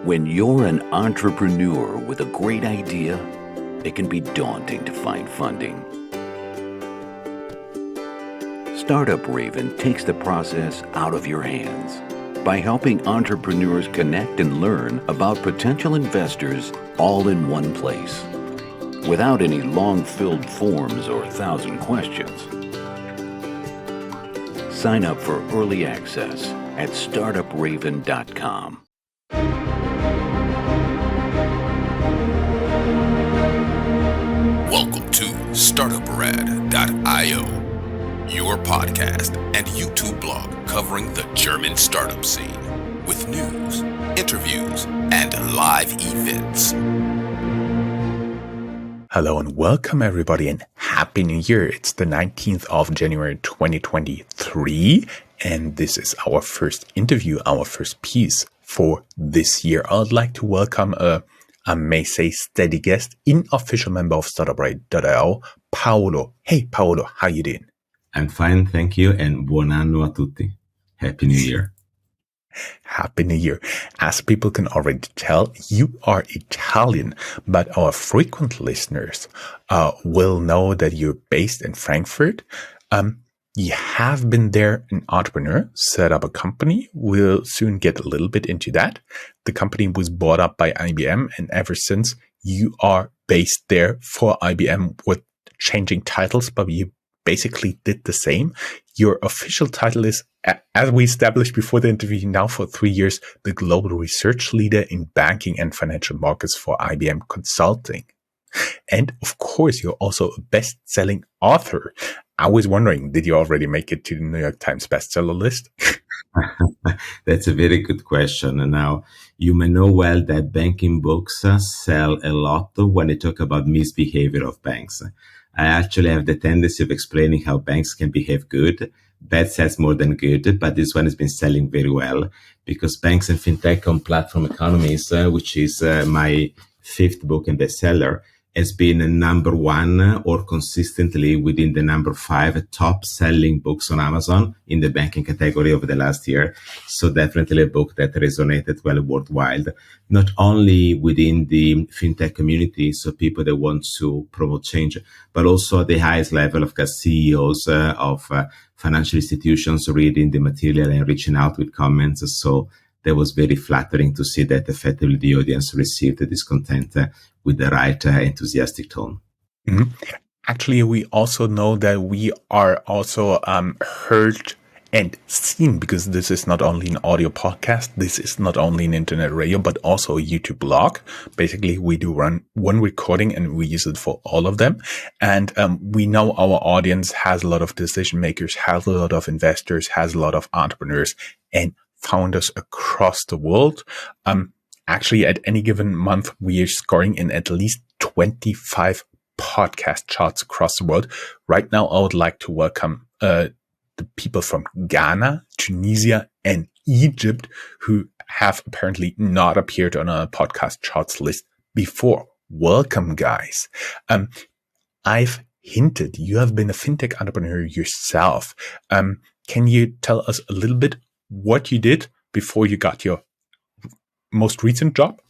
When you're an entrepreneur with a great idea, it can be daunting to find funding. Startup Raven takes the process out of your hands by helping entrepreneurs connect and learn about potential investors all in one place, without any long-filled forms or 1,000 questions. Sign up for early access at Startuprad.io. Welcome to Startuprad.io, your podcast and YouTube blog covering the German startup scene with news, interviews, and live events. Hello and welcome everybody and Happy New Year. It's the 19th of January 2023 and this is our first interview, our first piece for this year. I'd like to welcome I may say steady guest, unofficial member of Startuprad.io, Paolo. Hey Paolo, how you doing? I'm fine, thank you, and buon anno a tutti. Happy New Year. Happy New Year. As people can already tell, you are Italian, but our frequent listeners will know that you're based in Frankfurt. You have been there an entrepreneur, set up a company. We'll soon get a little bit into that. The company was bought up by IBM, and ever since you are based there for IBM with changing titles, but you basically did the same. Your official title is, as we established before the interview, now for 3 years, the global research leader in banking and financial markets for IBM Consulting. And of course, you're also a best-selling author. I was wondering, did you already make it to the New York Times bestseller list? That's a very good question. And now, you may know well that banking books sell a lot when they talk about misbehavior of banks. I actually have the tendency of explaining how banks can behave good. Bad sells more than good, but this one has been selling very well because Banks and Fintech on Platform Economies, which is my fifth book and bestseller, has been number one or consistently within the number 5 top selling books on Amazon in the banking category over the last year. So definitely a book that resonated well worldwide, not only within the fintech community, so people that want to promote change, but also at the highest level of CEOs of financial institutions reading the material and reaching out with comments. So that was very flattering to see that effectively the audience received this content with the right enthusiastic tone. Mm-hmm. Actually, we also know that we are also heard and seen, because this is not only an audio podcast, this is not only an internet radio, but also a YouTube blog. Basically, we do run one recording and we use it for all of them. And we know our audience has a lot of decision makers, has a lot of investors, has a lot of entrepreneurs and founders across the world. Actually, at any given month, we are scoring in at least 25 podcast charts across the world. Right now, I would like to welcome the people from Ghana, Tunisia, and Egypt who have apparently not appeared on a podcast charts list before. Welcome, guys. I've hinted you have been a fintech entrepreneur yourself. Can you tell us a little bit what you did before you got your most recent job?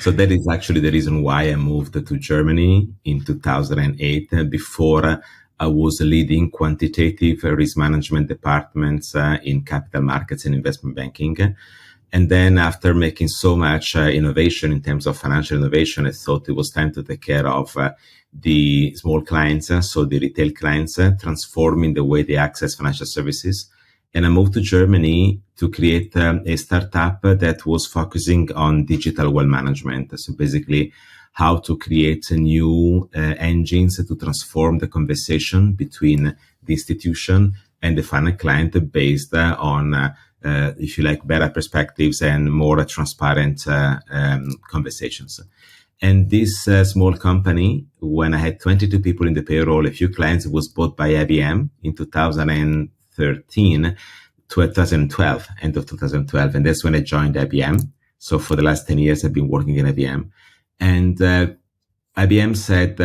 So that is actually the reason why I moved to Germany in 2008. Before I was leading quantitative risk management departments in capital markets and investment banking. And then after making so much innovation in terms of financial innovation, I thought it was time to take care of the small clients, so the retail clients, transforming the way they access financial services. And I moved to Germany to create a startup that was focusing on digital wealth management. So basically, how to create new engines to transform the conversation between the institution and the final client based on, if you like, better perspectives and more transparent conversations. And this small company, when I had 22 people in the payroll, a few clients, was bought by IBM in 2012, end of 2012. And that's when I joined IBM. So for the last 10 years, I've been working in IBM. And IBM said,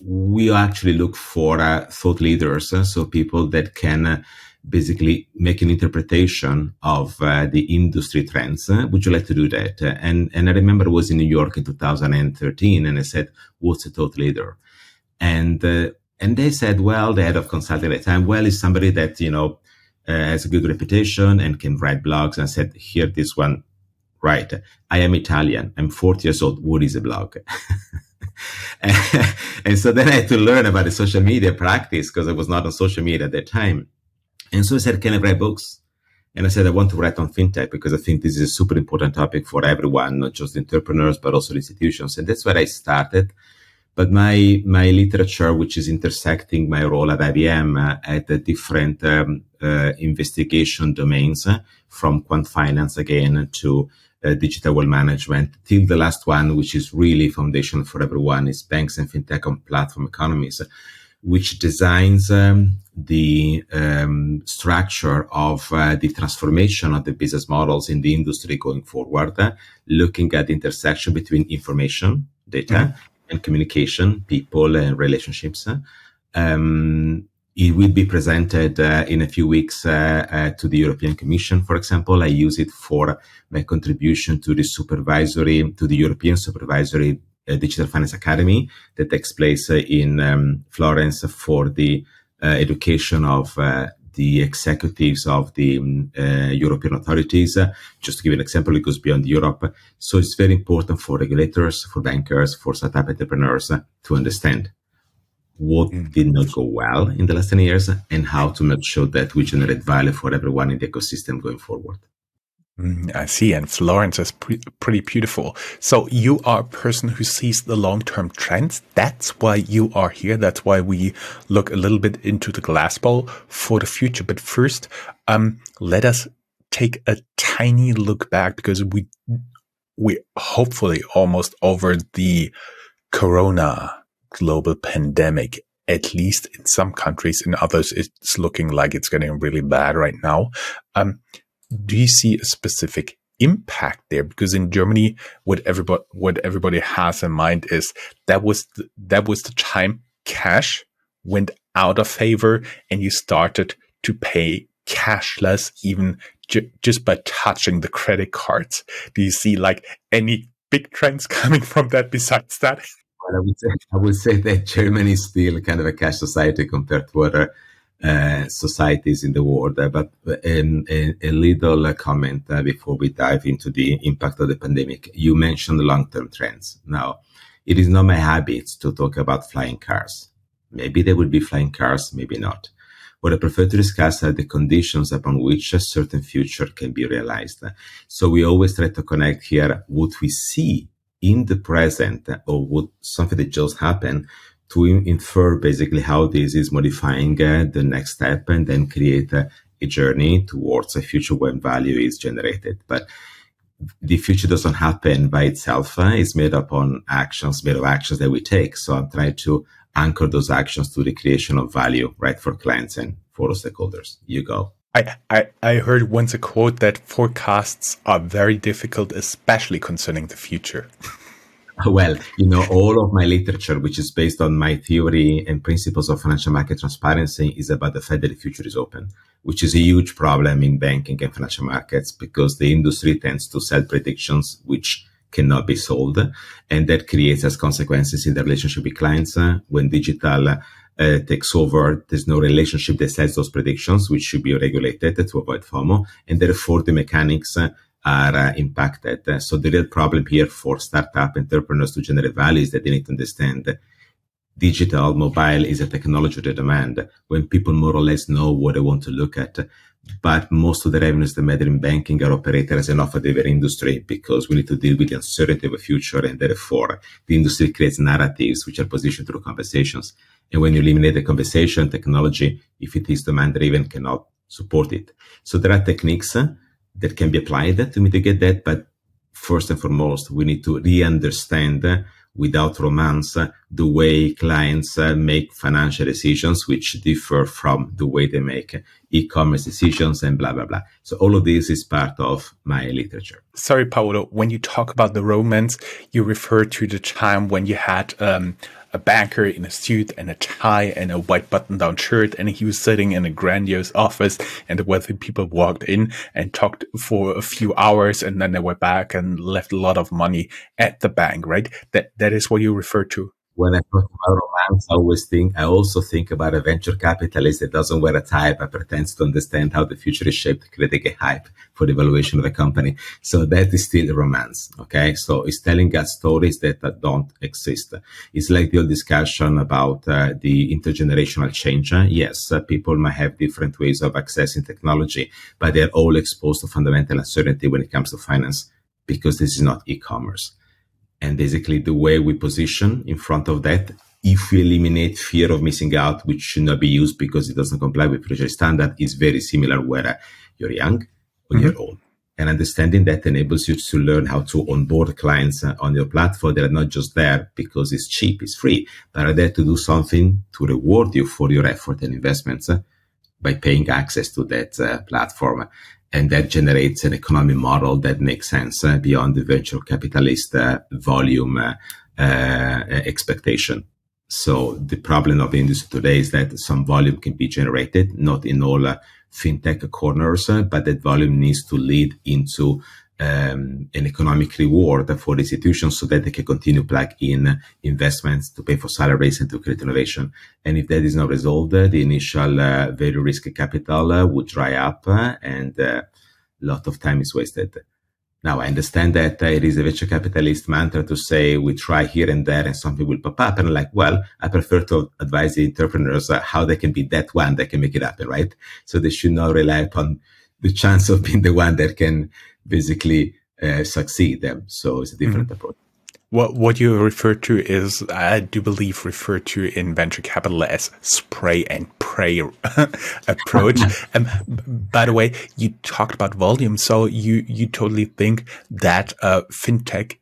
we actually look for thought leaders, so people that can basically make an interpretation of the industry trends. Would you like to do that? And I remember I was in New York in 2013, and I said, what's a thought leader? And they said, well, the head of consulting at the time, well, is somebody that, has a good reputation and can write blogs. And I said, here, this one, right. I am Italian. I'm 40 years old. What is a blog? And so then I had to learn about the social media practice because I was not on social media at that time. And so I said, can I write books? And I said, I want to write on fintech because I think this is a super important topic for everyone, not just entrepreneurs, but also institutions. And that's where I started. But my literature, which is intersecting my role at IBM at the different investigation domains, from quant finance again to digital wealth management, till the last one, which is really foundational for everyone, is banks and fintech on platform economies, which designs the structure of the transformation of the business models in the industry going forward, looking at the intersection between information, data, and communication, people and relationships. It will be presented in a few weeks to the European Commission, for example. I use it for my contribution to the European Supervisory Digital Finance Academy that takes place in Florence for the education of the executives of the European authorities. Just to give an example, it goes beyond Europe. So it's very important for regulators, for bankers, for startup entrepreneurs to understand what did not go well in the last 10 years and how to make sure that we generate value for everyone in the ecosystem going forward. I see. And Florence is pretty beautiful. So you are a person who sees the long-term trends. That's why you are here. That's why we look a little bit into the glass ball for the future. But first, let us take a tiny look back, because we hopefully almost over the Corona global pandemic, at least in some countries. In others, it's looking like it's getting really bad right now. Do you see a specific impact there? Because in Germany, what everybody has in mind is that was the time cash went out of favor and you started to pay cashless, even just by touching the credit cards. Do you see like any big trends coming from that besides that? Well, I would say that Germany is still kind of a cash society compared to other societies in the world. But a little comment before we dive into the impact of the pandemic. You mentioned long-term trends. Now, it is not my habit to talk about flying cars. Maybe there will be flying cars, maybe not. What I prefer to discuss are the conditions upon which a certain future can be realized. So we always try to connect here what we see in the present or what something that just happened to infer basically how this is modifying the next step and then create a journey towards a future when value is generated. But the future doesn't happen by itself. It's made of actions that we take. So I'm trying to anchor those actions to the creation of value, right, for clients and for stakeholders. You go. I heard once a quote that forecasts are very difficult, especially concerning the future. Well, all of my literature, which is based on my theory and principles of financial market transparency, is about the fact that the future is open, which is a huge problem in banking and financial markets because the industry tends to sell predictions which cannot be sold. And that creates as consequences in the relationship with clients. When digital takes over, there's no relationship that sets those predictions, which should be regulated to avoid FOMO. And therefore, the mechanics are impacted. So the real problem here for startup entrepreneurs to generate value is that they need to understand digital, mobile is a technology they demand when people more or less know what they want to look at. But most of the revenues that matter in banking are operated as an offer-delivery industry because we need to deal with the uncertainty of the future, and therefore the industry creates narratives which are positioned through conversations. And when you eliminate the conversation, technology, if it is demand-driven, cannot support it. So there are techniques that can be applied to mitigate that, but first and foremost, we need to re-understand without romance the way clients make financial decisions, which differ from the way they make e-commerce decisions and blah, blah, blah. So all of this is part of my literature. Sorry, Paolo, when you talk about the romance, you refer to the time when you had a banker in a suit and a tie and a white button-down shirt, and he was sitting in a grandiose office, and the wealthy people walked in and talked for a few hours, and then they went back and left a lot of money at the bank, right? That is what you refer to. When I talk about romance, I also think about a venture capitalist that doesn't wear a tie but pretends to understand how the future is shaped, creating a hype for the valuation of a company. So that is still romance. Okay. So it's telling us stories that don't exist. It's like the old discussion about the intergenerational change. Yes, people might have different ways of accessing technology, but they're all exposed to fundamental uncertainty when it comes to finance, because this is not e-commerce. And basically the way we position in front of that, if we eliminate fear of missing out, which should not be used because it doesn't comply with fiduciary standard, is very similar whether you're young or you're old. And understanding that enables you to learn how to onboard clients on your platform that are not just there because it's cheap, it's free, but are there to do something to reward you for your effort and investments by paying access to that platform. And that generates an economic model that makes sense beyond the venture capitalist volume expectation. So the problem of the industry today is that some volume can be generated, not in all fintech corners, but that volume needs to lead into an economic reward for the institutions so that they can continue plug in investments to pay for salaries and to create innovation. And if that is not resolved, the initial very risky capital would dry up and a lot of time is wasted. Now, I understand that it is a venture capitalist mantra to say we try here and there and something will pop up. And I'm like, well, I prefer to advise the entrepreneurs how they can be that one that can make it happen, right? So they should not rely upon the chance of being the one that can basically succeed them. So it's a different approach. What you refer to is, I do believe, referred to in venture capital as spray and pray approach. By the way, you talked about volume. So you totally think that fintech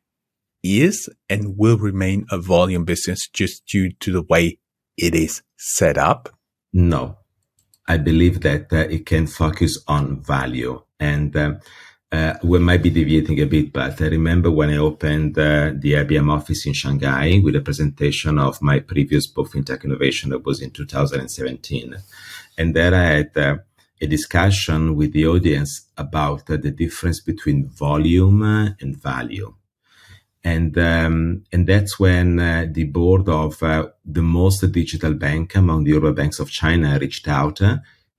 is and will remain a volume business just due to the way it is set up? No, I believe that it can focus on value. And we might be deviating a bit, but I remember when I opened the IBM office in Shanghai with a presentation of my previous book, Fintech Innovation, that was in 2017. And there I had a discussion with the audience about the difference between volume and value. And that's when the board of the most digital bank among the urban banks of China reached out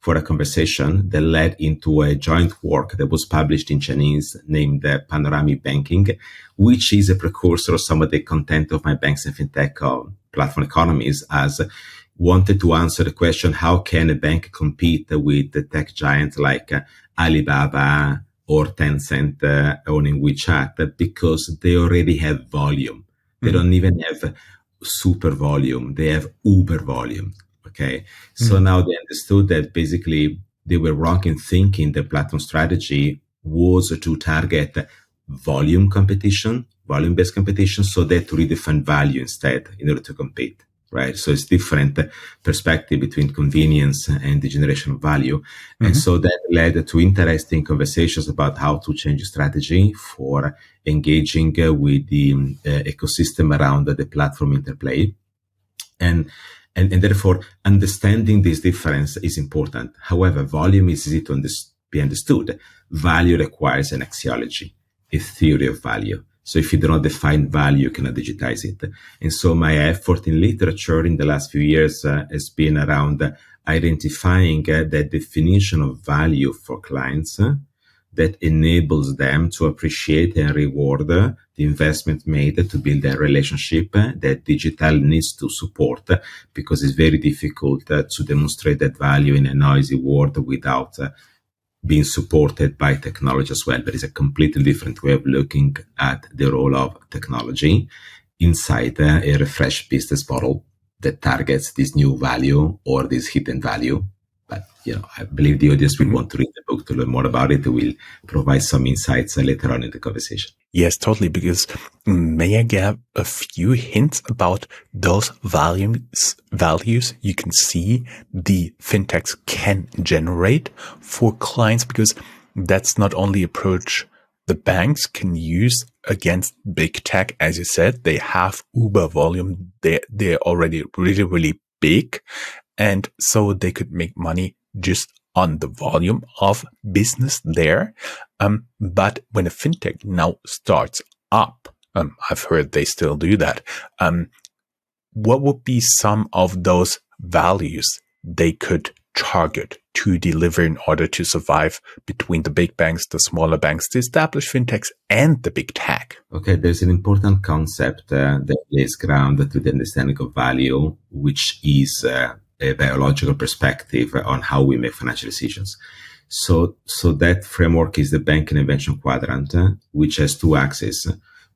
for a conversation that led into a joint work that was published in Chinese named Panoramic Banking, which is a precursor of some of the content of my Banks and Fintech platform economies, as wanted to answer the question, how can a bank compete with the tech giants like Alibaba or Tencent owning WeChat, because they already have volume. They don't even have super volume. They have uber volume. Okay. So now they understood that basically they were wrong in thinking the platform strategy was to target volume competition, volume-based competition, so they had to redefine value instead in order to compete. Right. So it's different perspective between convenience and the generation of value. And so that led to interesting conversations about how to change strategy for engaging with the ecosystem around the platform interplay. And therefore, understanding this difference is important. However, volume is easy to be understood. Value requires an axiology, a theory of value. So if you do not define value, you cannot digitize it. And so my effort in literature in the last few years has been around identifying the definition of value for clients that enables them to appreciate and reward the investment made to build a relationship that digital needs to support, because it's very difficult to demonstrate that value in a noisy world without being supported by technology as well. There is a completely different way of looking at the role of technology inside a refreshed business model that targets this new value or this hidden value. But, I believe the audience will want to read the book to learn more about it. We'll provide some insights later on in the conversation. Yes, totally. Because may I give a few hints about those values you can see the fintechs can generate for clients? Because that's not only approach the banks can use against big tech. As you said, they have uber volume. They're already really, really big. And so they could make money just on the volume of business there. But when a fintech now starts up, I've heard they still do that. What would be some of those values they could target to deliver in order to survive between the big banks, the smaller banks, the established fintechs, and the big tech? Okay, there's an important concept that lays ground to the understanding of value, which is a biological perspective on how we make financial decisions. So that framework is the bank and invention quadrant, which has two axes.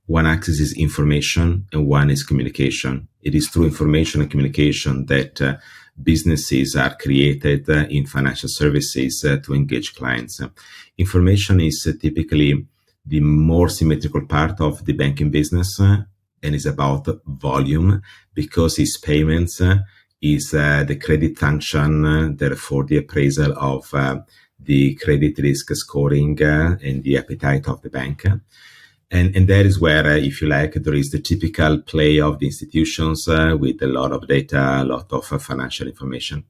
One axis is information and one is communication. It is through information and communication that businesses are created in financial services to engage clients. Information is typically the more symmetrical part of the banking business and is about volume because it's payments, is the credit function, therefore the appraisal of the credit risk scoring and the appetite of the bank. And that is where, if you like, there is the typical play of the institutions with a lot of data, a lot of financial information.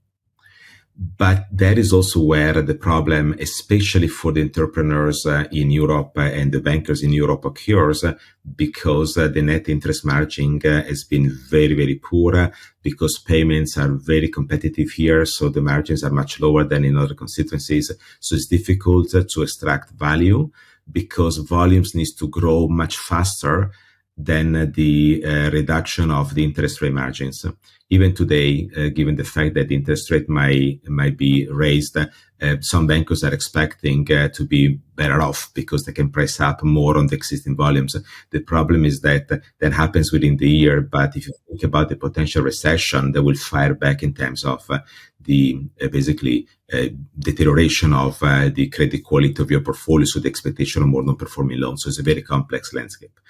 But that is also where the problem, especially for the entrepreneurs in Europe and the bankers in Europe, occurs because the net interest margin has been very, very poor because payments are very competitive here. So the margins are much lower than in other constituencies. So it's difficult to extract value because volumes needs to grow much faster than the reduction of the interest rate margins. Even today, given the fact that the interest rate might be raised, some bankers are expecting to be better off because they can price up more on the existing volumes. The problem is that that happens within the year. But if you think about the potential recession, that will fire back in terms of the basically deterioration of the credit quality of your portfolio, so the expectation of more non-performing loans. So it's a very complex landscape.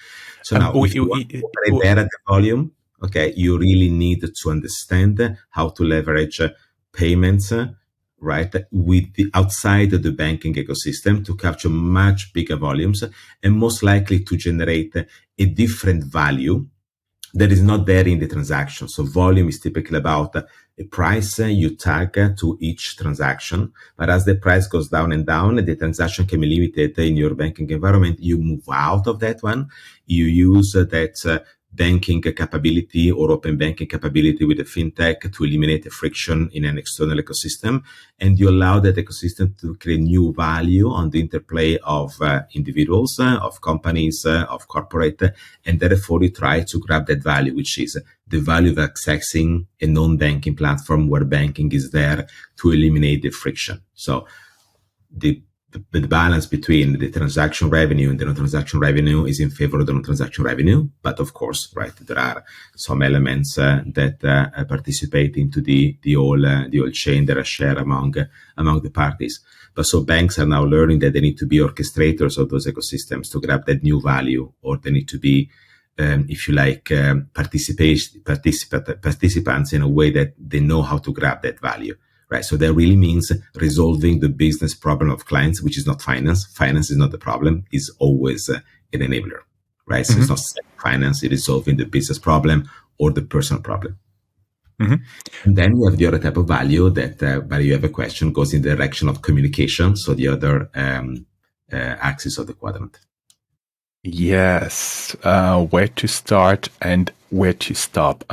So now, if you want to operate better at the volume, okay, you really need to understand how to leverage payments, right, with the outside of the banking ecosystem to capture much bigger volumes and most likely to generate a different value that is not there in the transaction. So volume is typically about a price you tag to each transaction. But as the price goes down and down, the transaction can be limited in your banking environment. You move out of that one. You use that banking capability or open banking capability with a fintech to eliminate the friction in an external ecosystem. And you allow that ecosystem to create new value on the interplay of individuals, of companies, of corporate. And therefore you try to grab that value, which is the value of accessing a non-banking platform where banking is there to eliminate the friction. So the balance between the transaction revenue and the non-transaction revenue is in favor of the non-transaction revenue. But of course, right, there are some elements that participate into the whole chain that are shared among the parties. But so banks are now learning that they need to be orchestrators of those ecosystems to grab that new value, or they need to be, if you like, participants in a way that they know how to grab that value. Right. So that really means resolving the business problem of clients, which is not finance. Finance is not the problem. It's always an enabler. Right. So it's not finance. It is solving the business problem or the personal problem. And then you have the other type of value that, but you have a question, goes in the direction of communication. So the other axis of the quadrant. Yes, where to start and where to stop.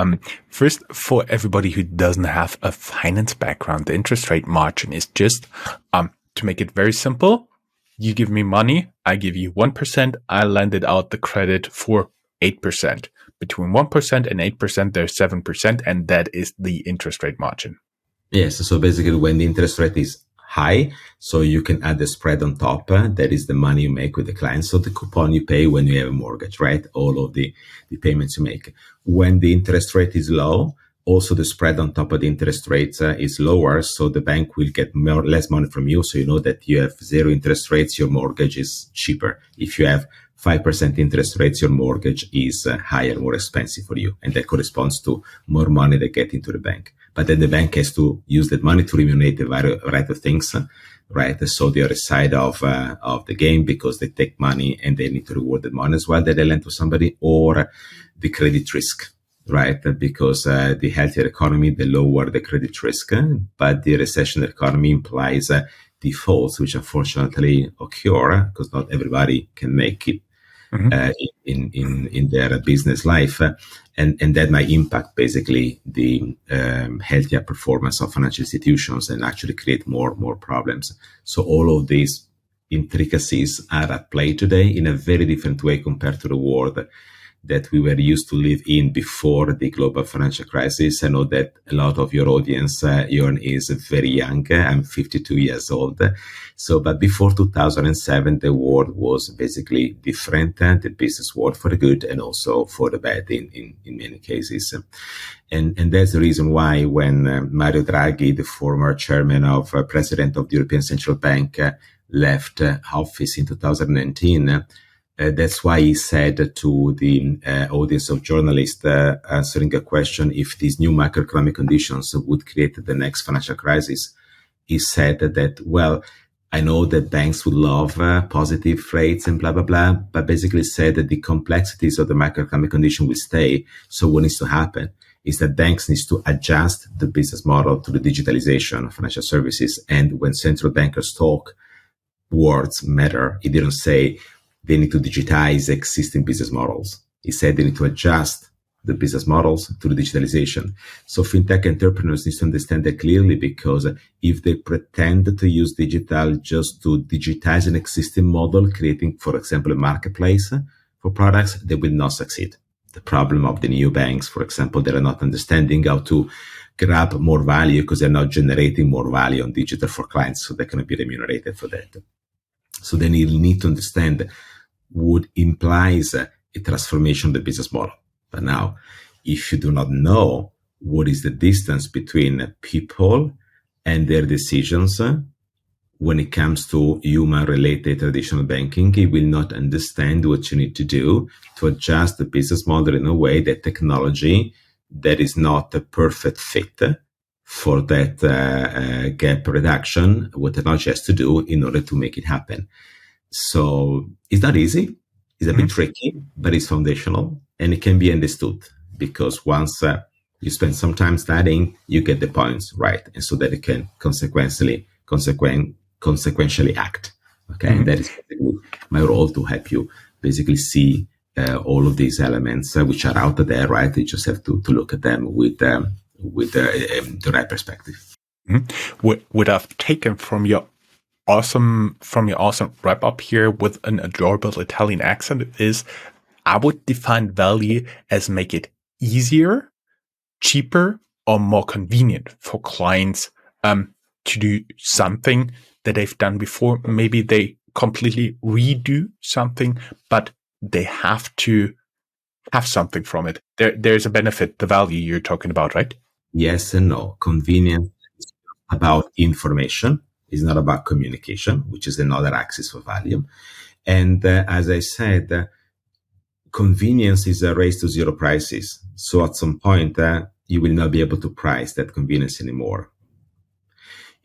First, for everybody who doesn't have a finance background, the interest rate margin is just, to make it very simple, you give me money, I give you 1%, I lend it out the credit for 8%. Between 1% and 8%, there's 7%, and that is the interest rate margin. Yes, so basically when the interest rate is high, so you can add the spread on top. That is the money you make with the client. So the coupon you pay when you have a mortgage, right? All of the payments you make. When the interest rate is low, also the spread on top of the interest rates is lower. So the bank will get less money from you. So you know that you have zero interest rates, your mortgage is cheaper. If you have 5% interest rates, your mortgage is higher, more expensive for you. And that corresponds to more money that get into the bank. But then the bank has to use that money to remunerate a variety of things. right? So the other side of the game, because they take money and they need to reward the money as well that they lend to somebody, or the credit risk, right? Because the healthier economy, the lower the credit risk, but the recession economy implies defaults, which unfortunately occur because not everybody can make it in their business life, and that might impact basically the healthier performance of financial institutions and actually create more problems. So all of these intricacies are at play today in a very different way compared to the world that we were used to live in before the global financial crisis. I know that a lot of your audience, Jörn, is very young. I'm 52 years old. So, but before 2007, the world was basically different. The business world for the good and also for the bad in many cases. And that's the reason why when Mario Draghi, the former chairman of president of the European Central Bank, left office in 2019, that's why he said to the audience of journalists answering a question if these new macroeconomic conditions would create the next financial crisis. He said that, well, I know that banks would love positive rates and blah, blah, blah, but basically said that the complexities of the macroeconomic condition will stay. So what needs to happen is that banks need to adjust the business model to the digitalization of financial services. And when central bankers talk, words matter. He didn't say they need to digitize existing business models. He said they need to adjust the business models to the digitalization. So fintech entrepreneurs need to understand that clearly, because if they pretend to use digital just to digitize an existing model, creating, for example, a marketplace for products, they will not succeed. The problem of the new banks, for example, they are not understanding how to grab more value because they're not generating more value on digital for clients, so they're going to be remunerated for that. So they need to understand what implies a transformation of the business model. But now, if you do not know what is the distance between people and their decisions when it comes to human-related traditional banking, you will not understand what you need to do to adjust the business model in a way that technology that is not a perfect fit for that gap reduction, what technology has to do in order to make it happen. So it's not easy. It's a bit tricky, but it's foundational and it can be understood, because once you spend some time studying, you get the points right. And so that it can consequentially act. Okay. And that is my role, to help you basically see all of these elements which are out there, right? You just have to look at them with the right perspective. What I've taken from your awesome wrap up here with an adorable Italian accent is, I would define value as make it easier, cheaper, or more convenient for clients to do something that they've done before. Maybe they completely redo something, but they have to have something from it. There's a benefit, the value you're talking about, right? Yes and no. Convenience is about information. It's not about communication, which is another axis for value. And as I said, convenience is a race to zero prices. So at some point, you will not be able to price that convenience anymore.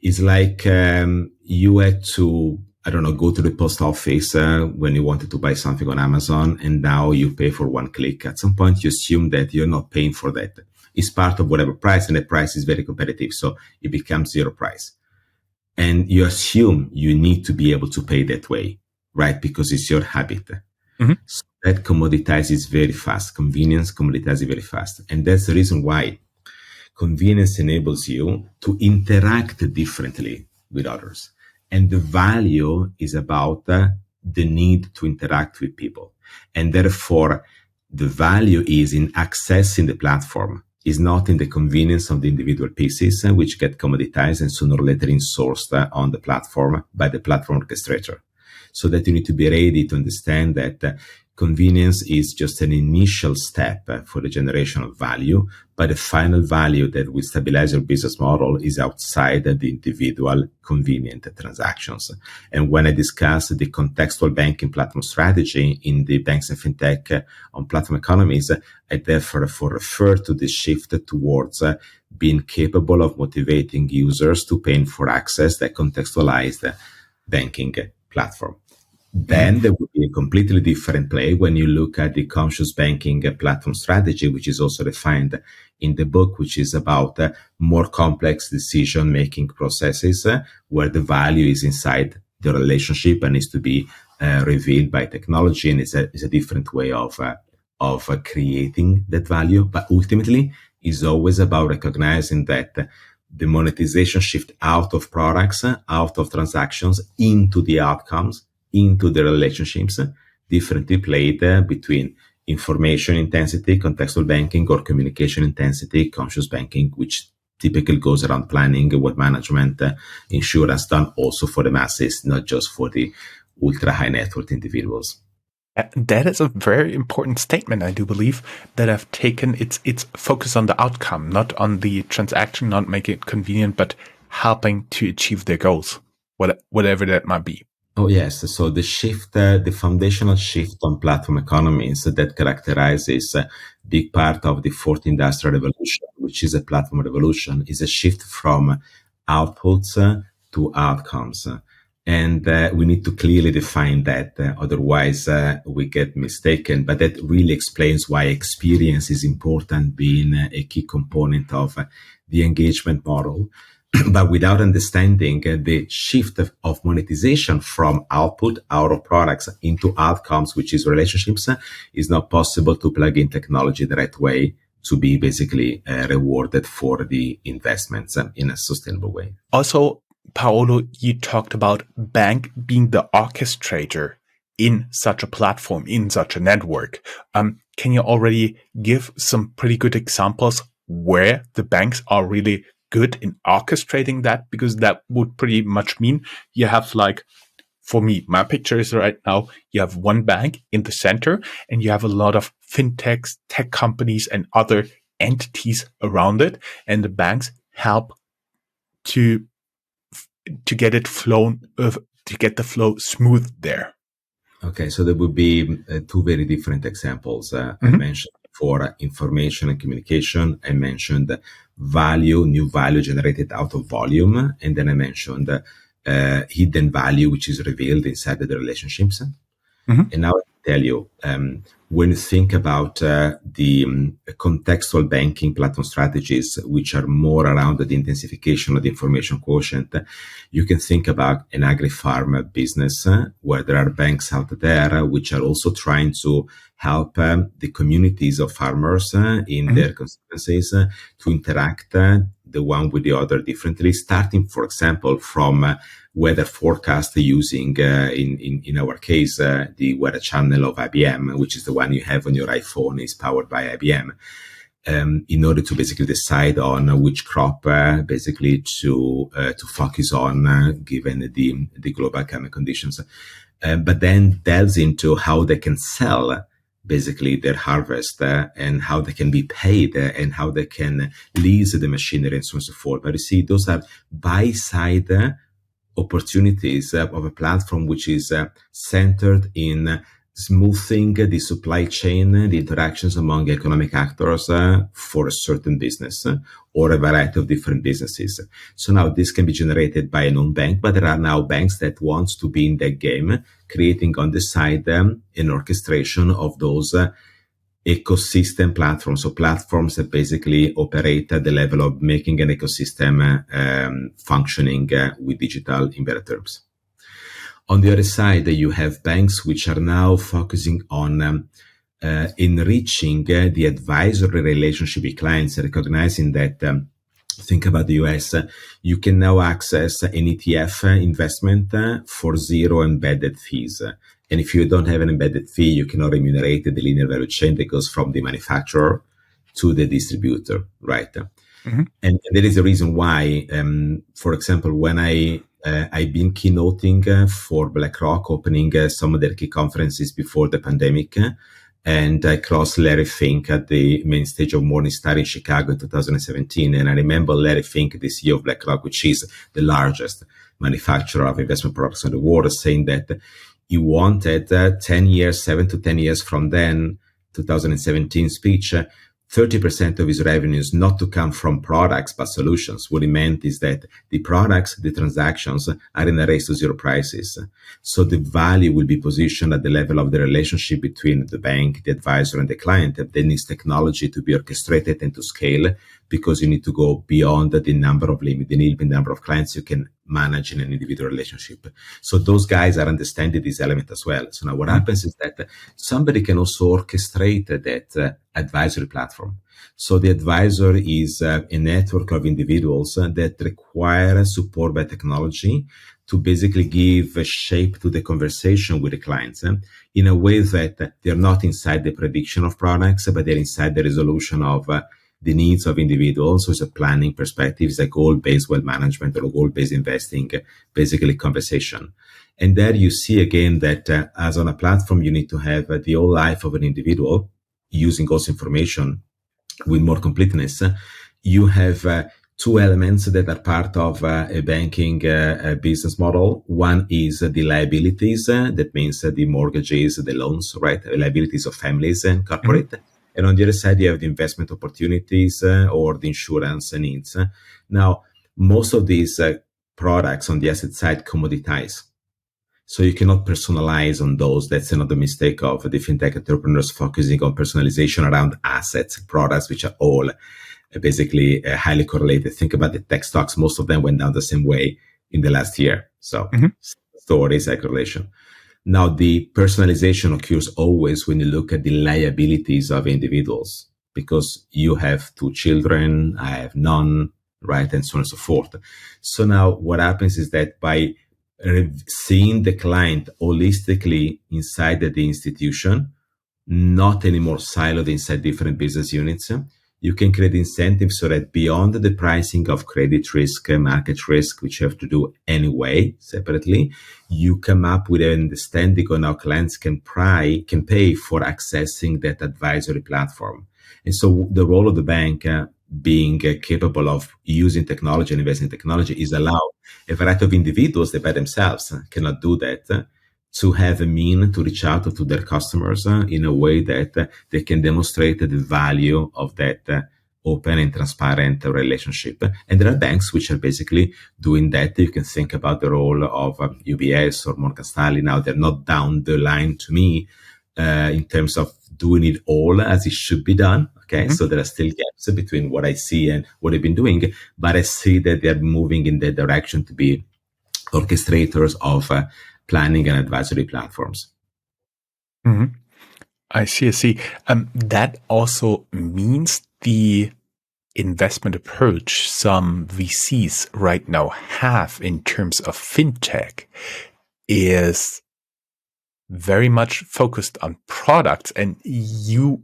It's like you had to, go to the post office when you wanted to buy something on Amazon, and now you pay for one click. At some point, you assume that you're not paying for that. It's part of whatever price, and the price is very competitive. So it becomes zero price. And you assume you need to be able to pay that way, right? Because it's your habit. So that commoditizes very fast. Convenience commoditizes very fast. And that's the reason why convenience enables you to interact differently with others. And the value is about the need to interact with people. And therefore, the value is in accessing the platform, is not in the convenience of the individual pieces, which get commoditized and sooner or later insourced on the platform by the platform orchestrator. So that you need to be ready to understand that convenience is just an initial step for the generation of value, but the final value that will stabilize your business model is outside the individual convenient transactions. And when I discuss the contextual banking platform strategy in the banks and fintech on platform economies, I therefore refer to the shift towards being capable of motivating users to pay for access that contextualized banking platform. Then there would be a completely different play when you look at the conscious banking platform strategy, which is also defined in the book, which is about more complex decision-making processes where the value is inside the relationship and needs to be revealed by technology, and it's a different way of creating that value. But ultimately, it's always about recognizing that the monetization shift out of products, out of transactions, into the outcomes, into the relationships, differently played between information intensity, contextual banking, or communication intensity, conscious banking, which typically goes around planning, wealth management, insurance, done also for the masses, not just for the ultra high net worth individuals. That is a very important statement, I do believe, that I've taken its focus on the outcome, not on the transaction, not making it convenient, but helping to achieve their goals, whatever that might be. Oh, yes. So the shift, the foundational shift on platform economies that characterizes a big part of the fourth industrial revolution, which is a platform revolution, is a shift from outputs to outcomes. And we need to clearly define that, otherwise we get mistaken. But that really explains why experience is important, being a key component of the engagement model. But without understanding the shift of monetization from output, out of products, into outcomes, which is relationships, is not possible to plug in technology the right way to be basically rewarded for the investments in a sustainable way. Also, Paolo, you talked about bank being the orchestrator in such a platform, in such a network. Can you already give some pretty good examples where the banks are really good in orchestrating that? Because that would pretty much mean you have, like, for me, my picture is right now, you have one bank in the center and you have a lot of fintechs, tech companies and other entities around it. And the banks help to get it to get the flow smooth there. Okay, so there would be two very different examples. I mentioned for information and communication, I mentioned new value generated out of volume, and then I mentioned hidden value, which is revealed inside the relationships. And now I tell you, when you think about the contextual banking platform strategies, which are more around the intensification of the information quotient, you can think about an agri-farm business where there are banks out there which are also trying to help the communities of farmers in their constituencies to interact the one with the other differently, starting, for example, from weather forecast using, in our case, the weather channel of IBM, which is the one you have on your iPhone, is powered by IBM, in order to basically decide on which crop basically to focus on given the global climate conditions. But then delves into how they can sell basically their harvest and how they can be paid and how they can lease the machinery and so on and so forth. But you see, those are buy-side opportunities of a platform which is centered in smoothing the supply chain, the interactions among economic actors for a certain business or a variety of different businesses. So now this can be generated by a non-bank, but there are now banks that want to be in that game, creating on the side an orchestration of those ecosystem platforms, so platforms that basically operate at the level of making an ecosystem functioning with digital in better terms. On the other side, you have banks which are now focusing on enriching the advisory relationship with clients, recognizing that, think about the US, you can now access an ETF investment for zero embedded fees. And if you don't have an embedded fee, you cannot remunerate the linear value chain that goes from the manufacturer to the distributor, right? And there is a reason why, for example, when I've been keynoting for BlackRock, opening some of their key conferences before the pandemic, and I crossed Larry Fink at the main stage of Morningstar in Chicago in 2017. And I remember Larry Fink, the CEO of BlackRock, which is the largest manufacturer of investment products in the world, saying that he wanted 7 to 10 years from then, 2017 speech, 30% of his revenues not to come from products but solutions. What he meant is that the products, the transactions are in a race to zero prices. So the value will be positioned at the level of the relationship between the bank, the advisor, and the client. That needs technology to be orchestrated and to scale, because you need to go beyond the number of clients you can manage in an individual relationship. So those guys are understanding this element as well. So now what happens is that somebody can also orchestrate that advisory platform. So the advisor is a network of individuals that require support by technology to basically give a shape to the conversation with the clients in a way that they're not inside the prediction of products, but they're inside the resolution of the needs of individuals. So it's a planning perspective, it's a goal-based wealth management or a goal-based investing, basically conversation. And there you see again that as on a platform, you need to have the whole life of an individual using also information with more completeness. You have two elements that are part of a banking business model. One is the liabilities, that means the mortgages, the loans, right? The liabilities of families and corporate. Mm-hmm. And on the other side, you have the investment opportunities or the insurance needs. Now, most of these products on the asset side commoditize. So you cannot personalize on those. That's another mistake of the fintech entrepreneurs focusing on personalization around assets, products, which are all basically highly correlated. Think about the tech stocks. Most of them went down the same way in the last year. So stories, correlation. Now, the personalization occurs always when you look at the liabilities of individuals, because you have two children, I have none, right? And so on and so forth. So now what happens is that by seeing the client holistically inside the institution, not anymore siloed inside different business units, you can create incentives so that beyond the pricing of credit risk, market risk, which you have to do anyway separately, you come up with an understanding on how clients can pay for accessing that advisory platform. And so the role of the bank being capable of using technology and investing in technology is allow a variety of individuals that by themselves cannot do that to have a mean to reach out to their customers in a way that they can demonstrate the value of that open and transparent relationship. And there are banks which are basically doing that. You can think about the role of UBS or Morgan Stanley. Now, they're not down the line to me in terms of doing it all as it should be done. Okay, so there are still gaps between what I see and what they've been doing, but I see that they're moving in that direction to be orchestrators of planning and advisory platforms. Mm-hmm. I see. That also means the investment approach some VCs right now have in terms of fintech is very much focused on products. And you,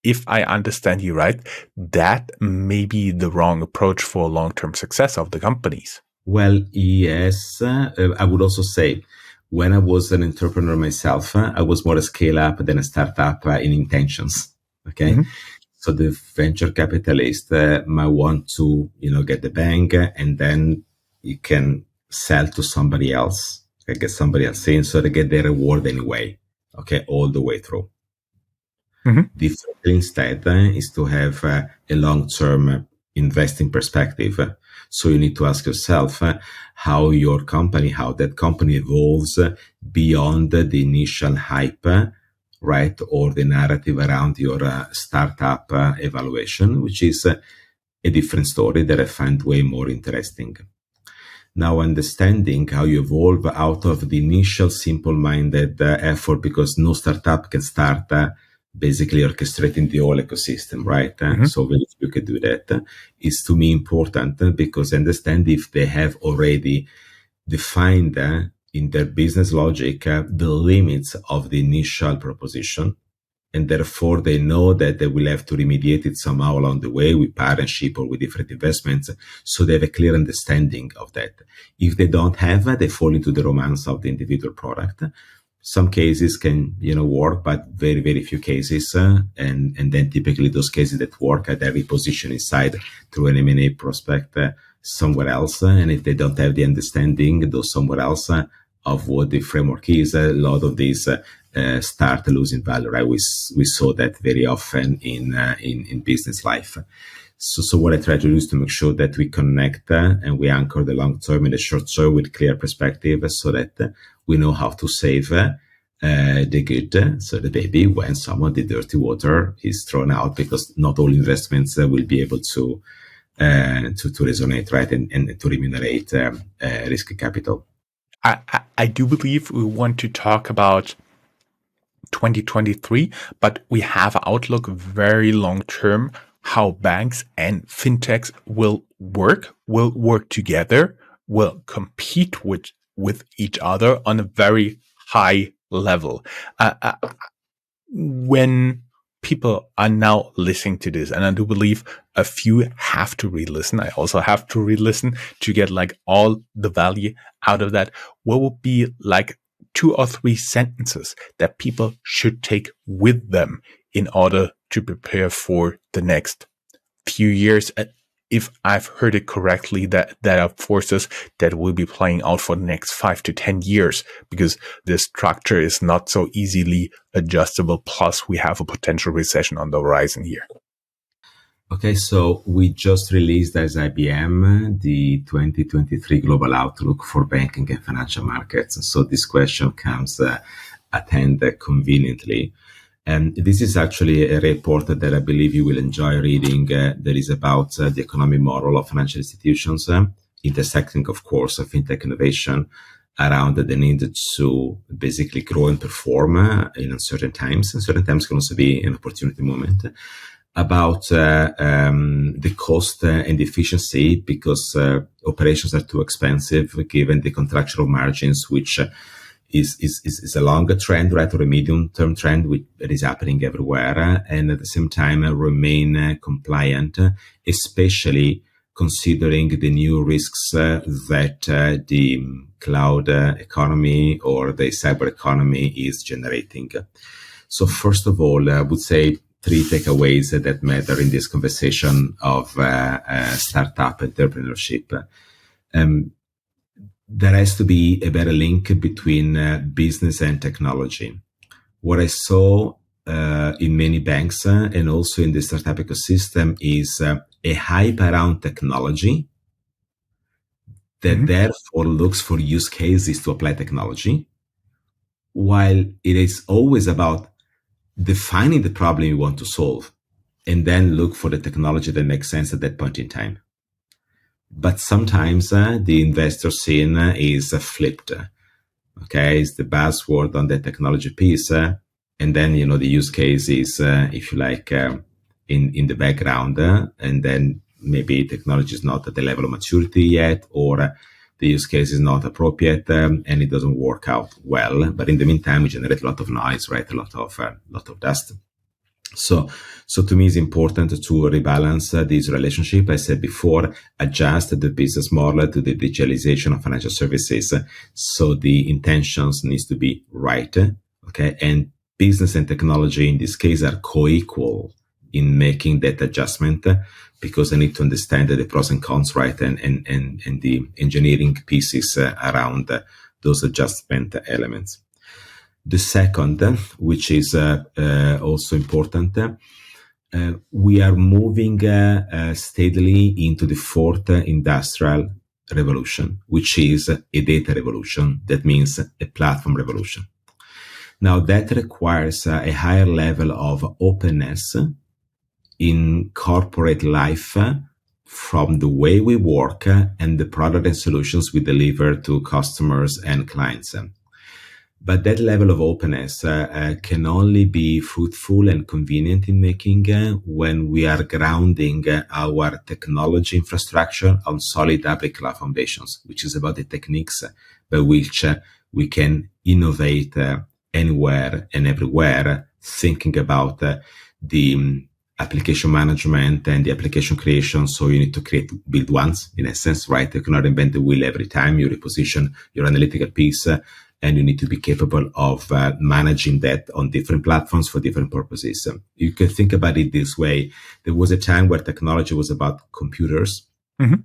if I understand you right, that may be the wrong approach for long-term success of the companies. Well, yes. I would also say, when I was an entrepreneur myself, I was more a scale-up than a startup in intentions. Okay, so the venture capitalist might want to, get the bank, and then you can sell to somebody else, get somebody else in, so they get their reward anyway. Okay, all the way through. The thing instead is to have a long-term investing perspective. So you need to ask yourself how that company evolves beyond the initial hype, right? Or the narrative around your startup evaluation, which is a different story that I find way more interesting. Now, understanding how you evolve out of the initial simple-minded effort, because no startup can start basically orchestrating the whole ecosystem, right? So very few can do that. Is to me important because I understand if they have already defined in their business logic the limits of the initial proposition, and therefore they know that they will have to remediate it somehow along the way with partnership or with different investments. So they have a clear understanding of that. If they don't have, they fall into the romance of the individual product. Some cases can, work, but very, very few cases. And then typically those cases that work are repositioned inside through an M&A prospect somewhere else. And if they don't have the understanding, those somewhere else of what the framework is, a lot of these start losing value, right? We saw that very often in business life. So what I try to do is to make sure that we connect and we anchor the long term and the short term with clear perspective, so that we know how to save the good, so the baby, when some of the dirty water is thrown out, because not all investments will be able to resonate, right, and to remunerate risk capital. I do believe we want to talk about 2023, but we have outlook very long term, how banks and fintechs will work together, will compete with each other on a very high level. When people are now listening to this, and I do believe a few have to re-listen, I also have to re-listen to get like all the value out of that. What would be like 2 or 3 sentences that people should take with them in order to prepare for the next few years? If I've heard it correctly, that are forces that will be playing out for the next 5 to 10 years, because this structure is not so easily adjustable. Plus, we have a potential recession on the horizon here. Okay, so we just released as IBM the 2023 Global Outlook for Banking and Financial Markets. So this question comes at hand conveniently. And this is actually a report that I believe you will enjoy reading. That is about the economic model of financial institutions, intersecting, of course, fintech innovation around the need to basically grow and perform in uncertain times. And certain times can also be an opportunity moment. About the cost and efficiency, because operations are too expensive given the contractual margins, which is a longer trend, right, or a medium-term trend that is happening everywhere, and at the same time remain compliant, especially considering the new risks that the cloud economy or the cyber economy is generating. So first of all, I would say 3 takeaways that matter in this conversation of startup entrepreneurship. There has to be a better link between business and technology. What I saw in many banks and also in the startup ecosystem is a hype around technology that therefore looks for use cases to apply technology, while it is always about defining the problem you want to solve and then look for the technology that makes sense at that point in time. But sometimes the investor scene is flipped. Okay, it's the buzzword on the technology piece, and then the use case is, if you like, in the background, and then maybe technology is not at the level of maturity yet, or the use case is not appropriate, and it doesn't work out well. But in the meantime, we generate a lot of noise, right? A lot of dust. So to me, it's important to rebalance this relationship. I said before, adjust the business model to the digitalization of financial services. So the intentions needs to be right. Okay. And business and technology in this case are co-equal in making that adjustment, because I need to understand the pros and cons, right? And the engineering pieces around those adjustment elements. The second, which is also important, we are moving steadily into the 4th industrial revolution, which is a data revolution. That means a platform revolution. Now, that requires a higher level of openness in corporate life from the way we work and the product and solutions we deliver to customers and clients. But that level of openness can only be fruitful and convenient in making when we are grounding our technology infrastructure on solid public cloud foundations, which is about the techniques by which we can innovate anywhere and everywhere, thinking about the application management and the application creation. So you need to build once, in essence, right? You cannot invent the wheel every time. You reposition your analytical piece, and you need to be capable of managing that on different platforms for different purposes. You can think about it this way. There was a time where technology was about computers. Mm-hmm.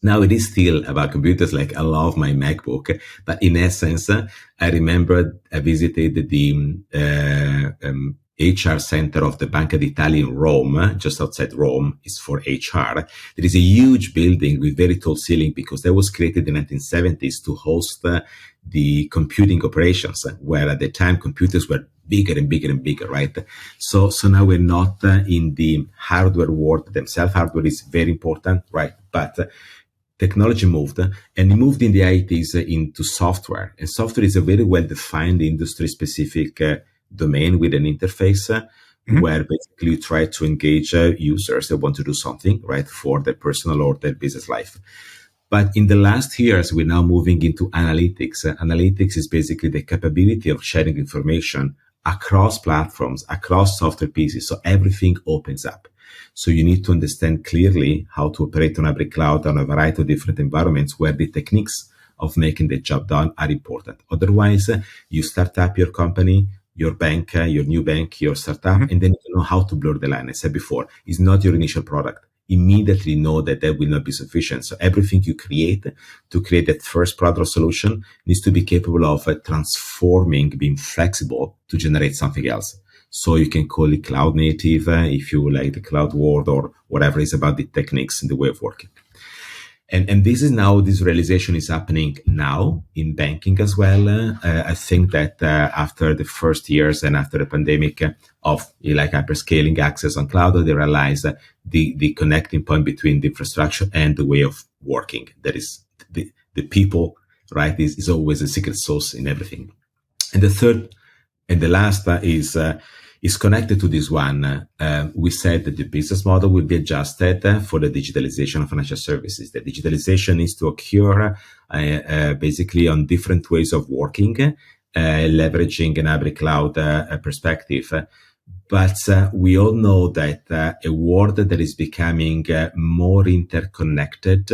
Now it is still about computers. Like I love my MacBook, but in essence, I remember I visited the HR center of the Banca d'Italia in Rome, just outside Rome. It's for HR. There is a huge building with very tall ceiling because that was created in the 1970s to host the computing operations, where at the time computers were bigger and bigger and bigger, right? So now we're not in the hardware world themselves. Hardware is very important, right? But technology moved, and it moved in the 80s into software. And software is a very well-defined industry-specific domain with an interface where basically you try to engage users that want to do something, right, for their personal or their business life. But in the last years, we're now moving into analytics. Analytics is basically the capability of sharing information across platforms, across software pieces. So everything opens up. So you need to understand clearly how to operate on hybrid cloud on a variety of different environments where the techniques of making the job done are important. Otherwise, you start up your company, your bank, your new bank, your startup, and then you don't know how to blur the line. I said before, it's not your initial product. Immediately know that will not be sufficient. So everything you create to create that first product or solution needs to be capable of transforming, being flexible to generate something else. So you can call it cloud native if you like the cloud world or whatever is about the techniques and the way of working. And this realization is happening now in banking as well. I think that after the first years and after the pandemic of like hyperscaling access on cloud, they realize that the connecting point between the infrastructure and the way of working, that is the people, right, is always a secret sauce in everything. And the third and the last is connected to this one. We said that the business model will be adjusted for the digitalization of financial services. The digitalization needs to occur basically on different ways of working, leveraging an hybrid cloud perspective. But we all know that a world that is becoming more interconnected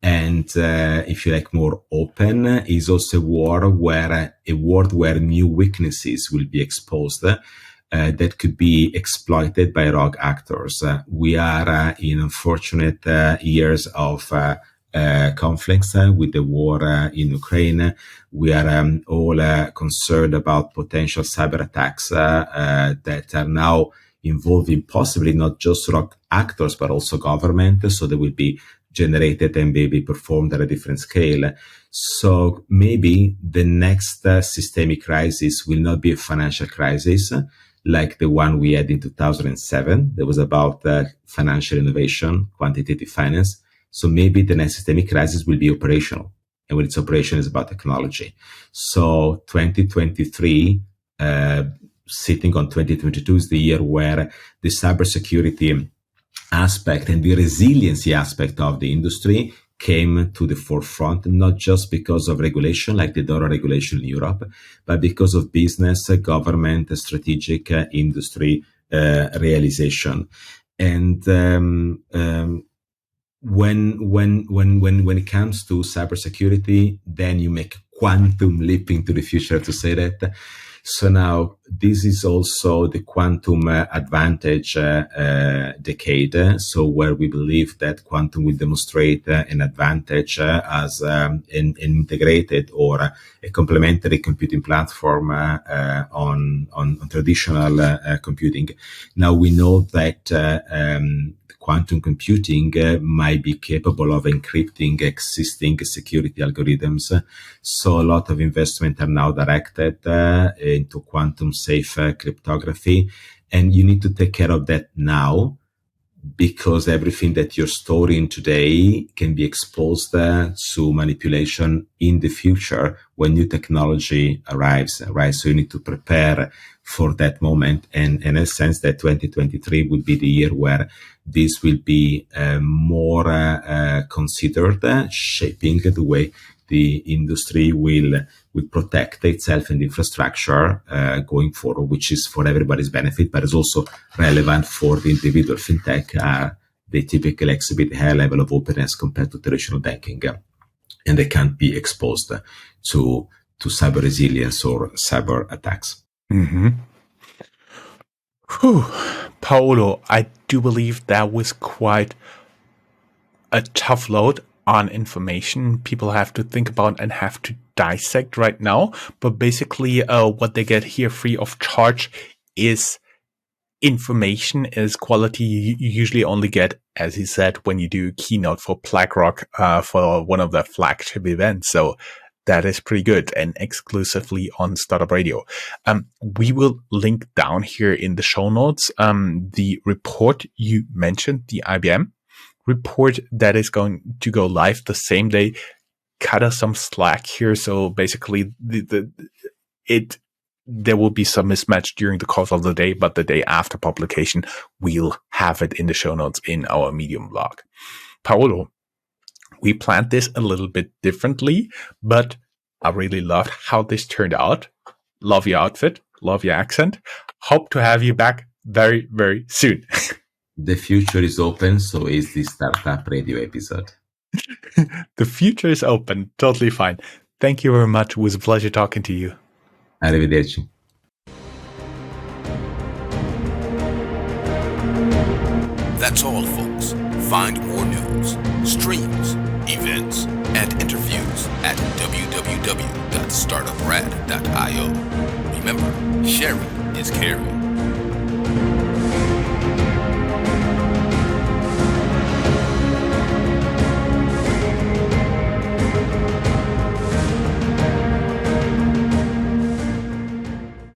and if you like, more open is also a world where new weaknesses will be exposed that could be exploited by rogue actors. We are in unfortunate years of conflicts with the war in Ukraine. We are all concerned about potential cyber attacks that are now involving possibly not just rogue actors, but also government. So there will be generated and maybe performed at a different scale. So maybe the next systemic crisis will not be a financial crisis like the one we had in 2007. That was about financial innovation, quantitative finance. So maybe the next systemic crisis will be operational. And when it's operation, it's about technology. So 2023, sitting on 2022 is the year where the cybersecurity aspect and the resiliency aspect of the industry came to the forefront, not just because of regulation like the DORA regulation in Europe, but because of business, government, strategic industry realization. And when it comes to cybersecurity, then you make quantum leap into the future, to say that. So now this is also the quantum advantage decade. So where we believe that quantum will demonstrate an advantage as an integrated or a complementary computing platform on traditional computing. Now we know that quantum computing might be capable of encrypting existing security algorithms. So a lot of investment are now directed into quantum safe cryptography. And you need to take care of that now, because everything that you're storing today can be exposed to manipulation in the future when new technology arrives, right? So you need to prepare for that moment. And in a sense that 2023 would be the year where this will be more considered, shaping the way the industry will protect itself and infrastructure going forward, which is for everybody's benefit, but is also relevant for the individual fintech. They typically exhibit a higher level of openness compared to traditional banking, and they can't be exposed to cyber resilience or cyber attacks. Mm-hmm. Whew. Paolo, I do believe that was quite a tough load. on information people have to think about and have to dissect right now. But basically, what they get here free of charge is information, is quality you usually only get, as he said, when you do a keynote for BlackRock for one of their flagship events. So that is pretty good, and exclusively on Startup Radio. We will link down here in the show notes the report you mentioned, the IBM report that is going to go live the same day. Cut us some slack here. So basically, there will be some mismatch during the course of the day, but the day after publication, we'll have it in the show notes in our Medium blog. Paolo, we planned this a little bit differently, but I really loved how this turned out. Love your outfit. Love your accent. Hope to have you back very, very soon. The future is open, so is the Startup Radio episode. The future is open. Totally fine. Thank you very much. It was a pleasure talking to you. Arrivederci. That's all, folks. Find more news, streams, events, and interviews at www.startuprad.io. Remember, sharing is caring.